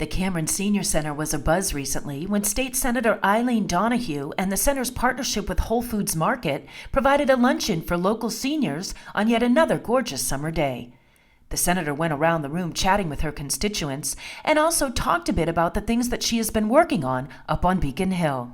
The Cameron Senior Center was abuzz recently when State Senator Eileen Donoghue and the center's partnership with Whole Foods Market provided a luncheon for local seniors on yet another gorgeous summer day. The senator went around the room chatting with her constituents and also talked a bit about the things that she has been working on up on Beacon Hill.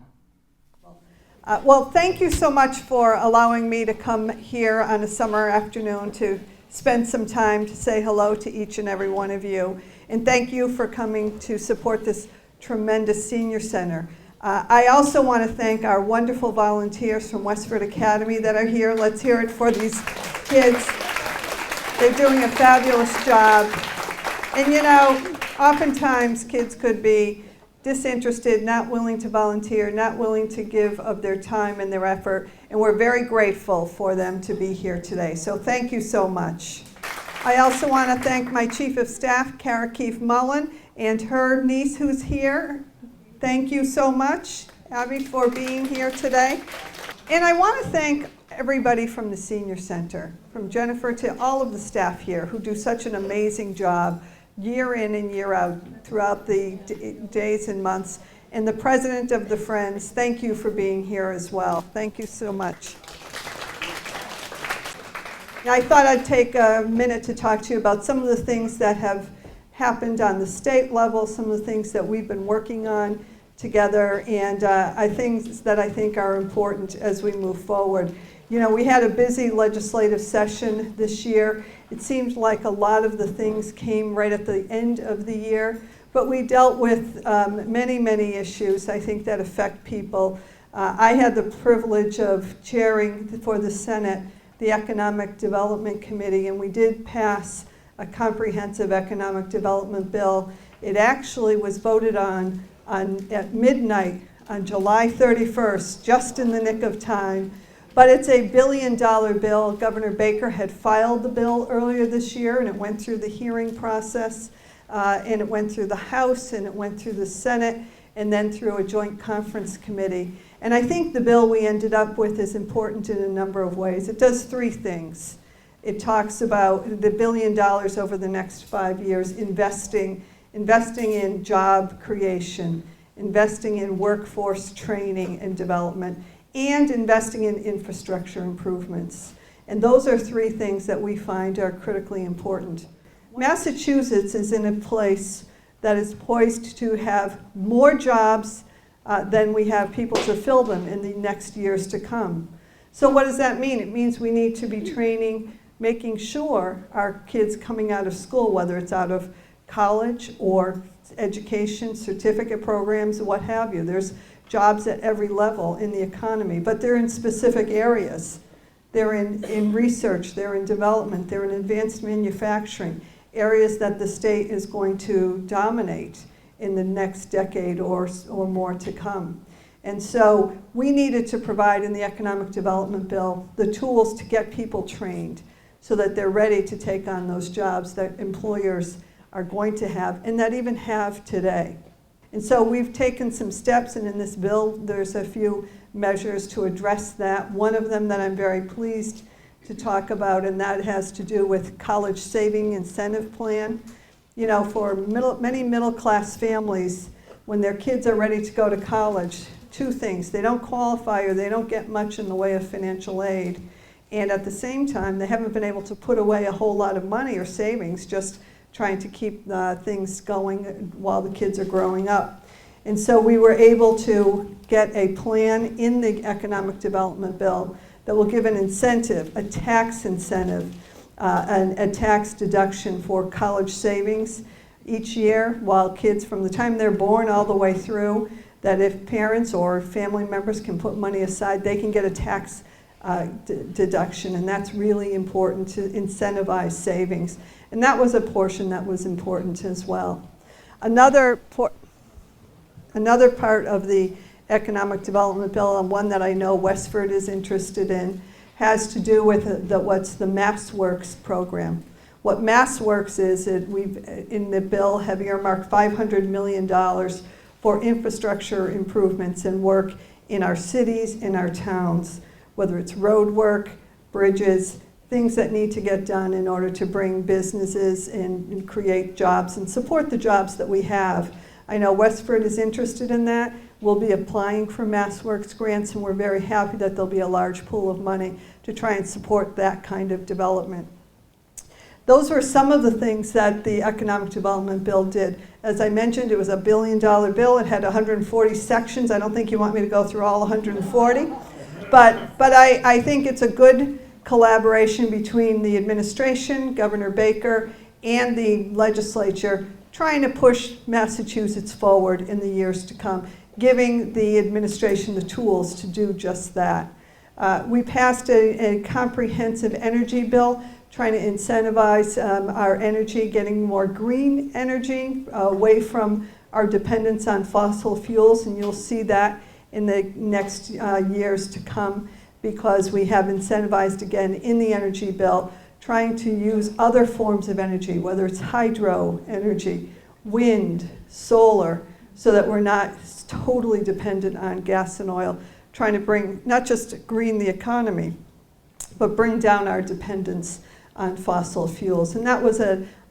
Well, thank you so much for allowing me to come here on a summer afternoon to spend some time to say hello to each and every one of you. And thank you for coming to support this tremendous senior center. I also want to thank our wonderful volunteers from Westford Academy that are here. Let's hear it for these kids. They're doing a fabulous job. And you know, oftentimes kids could be disinterested, not willing to volunteer, not willing to give of their time and their effort, and we're very grateful for them to be here today. So thank you so much. I also want to thank my Chief of Staff, Kara Keefe Mullen, and her niece who's here. Thank you so much, Abby, for being here today. And I want to thank everybody from the Senior Center, from Jennifer to all of the staff here who do such an amazing job year in and year out throughout the days and months. And the president of the Friends, thank you for being here as well. Thank you so much. I thought I'd take a minute to talk to you about some of the things that have happened on the state level, some of the things that we've been working on together, and things that I think are important as we move forward. You know, we had a busy legislative session this year. It seemed like a lot of the things came right at the end of the year, but we dealt with many, many issues, I think, that affect people. I had the privilege of chairing for the Senate the Economic Development Committee, and we did pass a comprehensive economic development bill. It actually was voted on at midnight on July 31st, just in the nick of time. But it's a $1 billion bill. Governor Baker had filed the bill earlier this year, and it went through the hearing process, and it went through the House, and it went through the Senate, and then through a joint conference committee. And I think the bill we ended up with is important in a number of ways. It does three things. It talks about the $1 billion over the next 5 years, investing in job creation, investing in workforce training and development, and investing in infrastructure improvements. And those are three things that we find are critically important. Massachusetts is in a place that is poised to have more jobs than we have people to fill them in the next years to come. So what does that mean? It means we need to be training, making sure our kids coming out of school, whether it's out of college or education, certificate programs, what have you. There's jobs at every level in the economy, but they're in specific areas. They're in research, they're in development, they're in advanced manufacturing, areas that the state is going to dominate in the next decade or more to come. And so we needed to provide in the Economic Development Bill the tools to get people trained so that they're ready to take on those jobs that employers are going to have and that even have today. And so we've taken some steps, and in this bill there's a few measures to address that. One of them that I'm very pleased to talk about, and that has to do with college saving incentive plan. You know, for many middle-class families, when their kids are ready to go to college, two things: they don't qualify or they don't get much in the way of financial aid, and at the same time they haven't been able to put away a whole lot of money or savings, just trying to keep things going while the kids are growing up. And so we were able to get a plan in the Economic Development Bill that will give an incentive, a tax incentive, a tax deduction for college savings each year while kids, from the time they're born all the way through, that if parents or family members can put money aside, they can get a tax deduction, and that's really important to incentivize savings. And that was a portion that was important as well. Another part of the Economic Development Bill, and one that I know Westford is interested in, has to do with what's the MassWorks program. What MassWorks is, we've in the bill have earmarked $500 million for infrastructure improvements and work in our cities, in our towns, whether it's road work, bridges, things that need to get done in order to bring businesses and create jobs and support the jobs that we have. I know Westford is interested in that. We'll be applying for MassWorks grants, and we're very happy that there'll be a large pool of money to try and support that kind of development. Those were some of the things that the Economic Development Bill did. As I mentioned, it was $1 billion bill. It had 140 sections. I don't think you want me to go through all 140, but I think it's a good collaboration between the administration, Governor Baker, and the legislature, trying to push Massachusetts forward in the years to come, giving the administration the tools to do just that. We passed a comprehensive energy bill, trying to incentivize our energy, getting more green energy, away from our dependence on fossil fuels, and you'll see that in the next years to come, because we have incentivized, again, in the energy bill, trying to use other forms of energy, whether it's hydro energy, wind, solar, so that we're not totally dependent on gas and oil, trying to bring, not just green the economy, but bring down our dependence on fossil fuels. And that was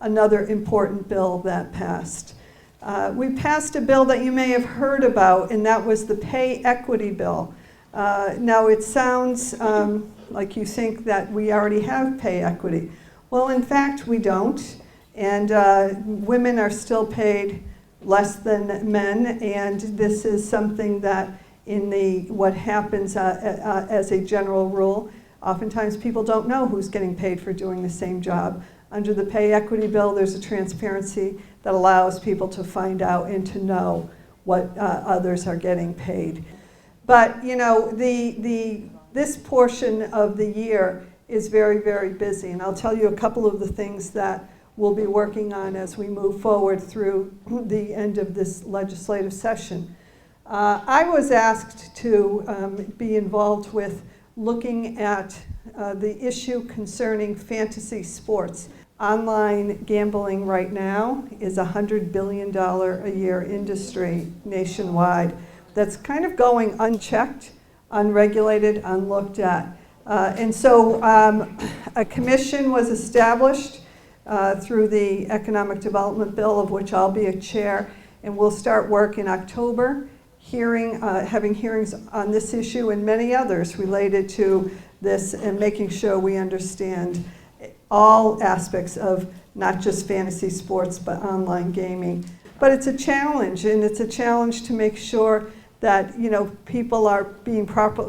another important bill that passed. We passed a bill that you may have heard about, and that was the pay equity bill. Now it sounds like you think that we already have pay equity. Well, in fact, we don't. And women are still paid less than men, and this is something that what happens as a general rule, oftentimes people don't know who's getting paid for doing the same job. Under the pay equity bill, there's a transparency that allows people to find out and to know what others are getting paid. But you know, this portion of the year is very, very busy, and I'll tell you a couple of the things that we'll be working on as we move forward through the end of this legislative session. I was asked to be involved with looking at the issue concerning fantasy sports. Online gambling right now is a $100 billion a year industry nationwide that's kind of going unchecked, unregulated, unlooked at. And so a commission was established through the Economic Development Bill, of which I'll be a chair, and we'll start work in October, having hearings on this issue and many others related to this, and making sure we understand all aspects of not just fantasy sports, but online gaming. But it's a challenge, and it's a challenge to make sure that, you know, people are being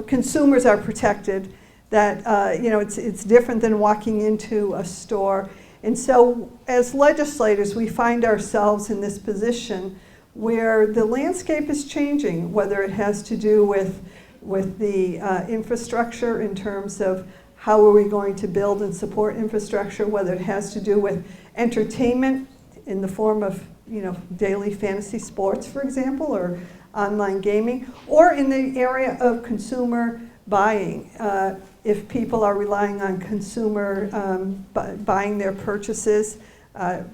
consumers are protected, that you know, it's different than walking into a store. And so as legislators, we find ourselves in this position where the landscape is changing, whether it has to do with the infrastructure in terms of how are we going to build and support infrastructure, whether it has to do with entertainment in the form of, you know, daily fantasy sports, for example, or online gaming, or in the area of consumer buying. If people are relying on consumer buying their purchases,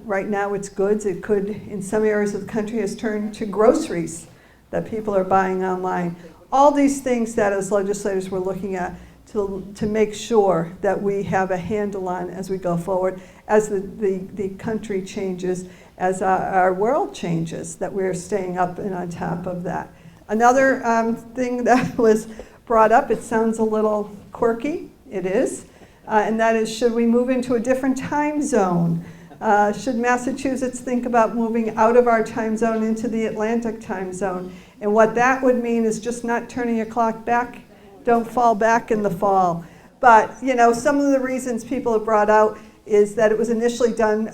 right now it's goods. It could, in some areas of the country, has turned to groceries that people are buying online. All these things that as legislators we're looking at to make sure that we have a handle on as we go forward, as the country changes, as our world changes, that we're staying up and on top of that. Another thing that was brought up, it sounds a little quirky, it is, and that is, should we move into a different time zone? Should Massachusetts think about moving out of our time zone into the Atlantic time zone? And what that would mean is just not turning your clock back. Don't fall back in the fall. But, you know, some of the reasons people have brought out is that it was initially done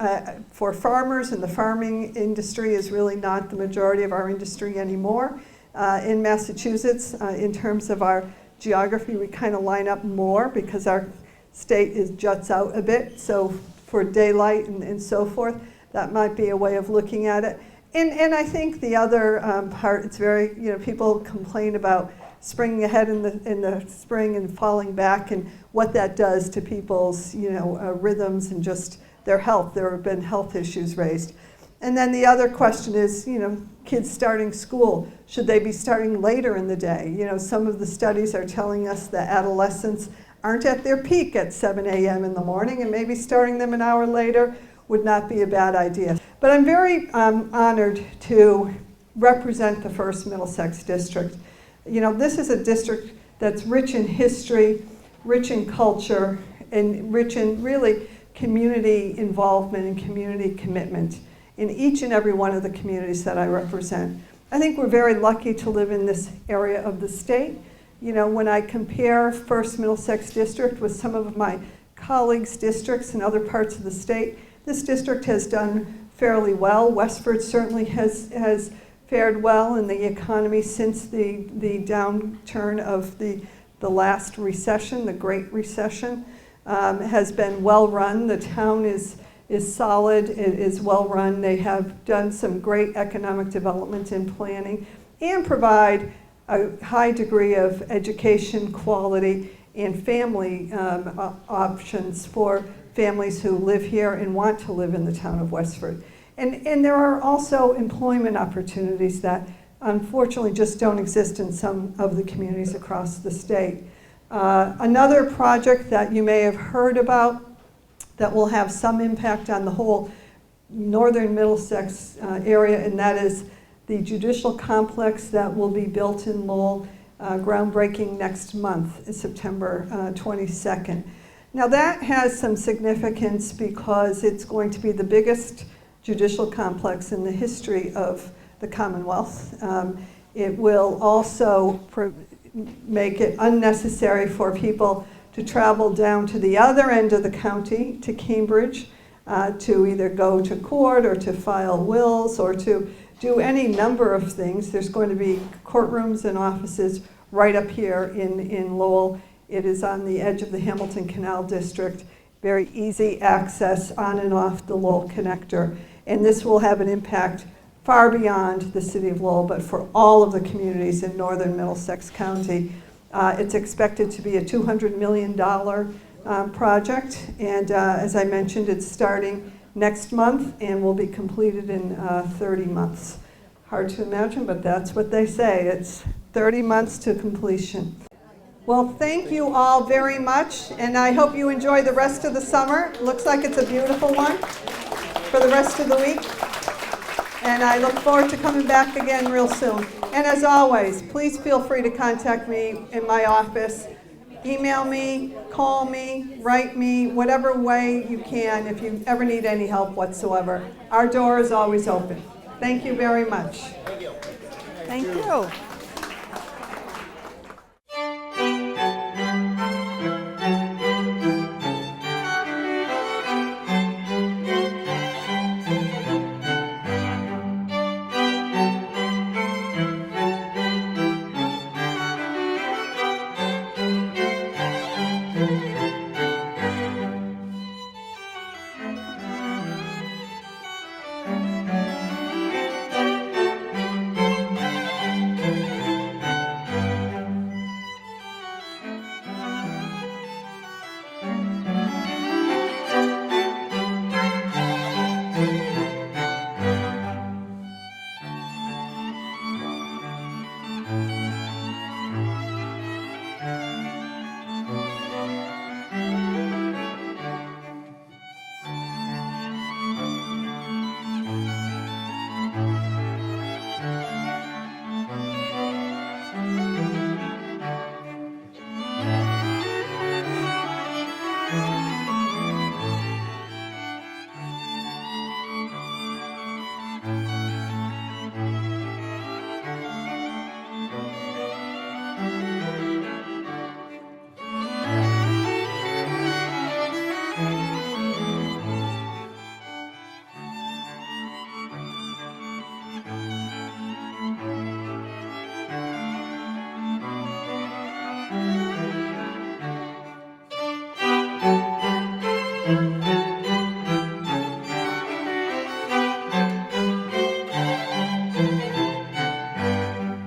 for farmers, and the farming industry is really not the majority of our industry anymore. In Massachusetts, in terms of our geography, we kind of line up more because our state juts out a bit. So for daylight and so forth, that might be a way of looking at it. And I think the other part, it's very, you know, people complain about springing ahead in the spring and falling back, and what that does to people's, you know, rhythms and just their health. There have been health issues raised. And then the other question is, you know, kids starting school, should they be starting later in the day? You know, some of the studies are telling us that adolescents aren't at their peak at 7 a.m. in the morning, and maybe starting them an hour later would not be a bad idea. But I'm very honored to represent the 1st Middlesex District. You know, this is a district that's rich in history, rich in culture, and rich in really community involvement and community commitment in each and every one of the communities that I represent. I think we're very lucky to live in this area of the state. You know, when I compare 1st Middlesex District with some of my colleagues' districts in other parts of the state, this district has done fairly well. Westford certainly has fared well in the economy since the downturn of the last recession, the Great Recession. Has been well run. The town is solid, it is well run. They have done some great economic development and planning and provide a high degree of education quality and family options for families who live here and want to live in the town of Westford. And there are also employment opportunities that unfortunately just don't exist in some of the communities across the state. Another project that you may have heard about that will have some impact on the whole northern Middlesex area, and that is the judicial complex that will be built in Lowell, groundbreaking next month, September 22nd. Now that has some significance because it's going to be the biggest judicial complex in the history of the Commonwealth. It will also make it unnecessary for people to travel down to the other end of the county, to Cambridge, to either go to court or to file wills or to do any number of things. There's going to be courtrooms and offices right up here in Lowell. It is on the edge of the Hamilton Canal District, very easy access on and off the Lowell connector. And this will have an impact far beyond the city of Lowell, but for all of the communities in northern Middlesex County. It's expected to be a $200 million project, and as I mentioned, it's starting next month and will be completed in 30 months. Hard to imagine, but that's what they say. It's 30 months to completion. Well, thank you all very much, and I hope you enjoy the rest of the summer. It looks like it's a beautiful one for the rest of the week. And I look forward to coming back again real soon. And as always, please feel free to contact me in my office. Email me, call me, write me, whatever way you can if you ever need any help whatsoever. Our door is always open. Thank you very much. Thank you.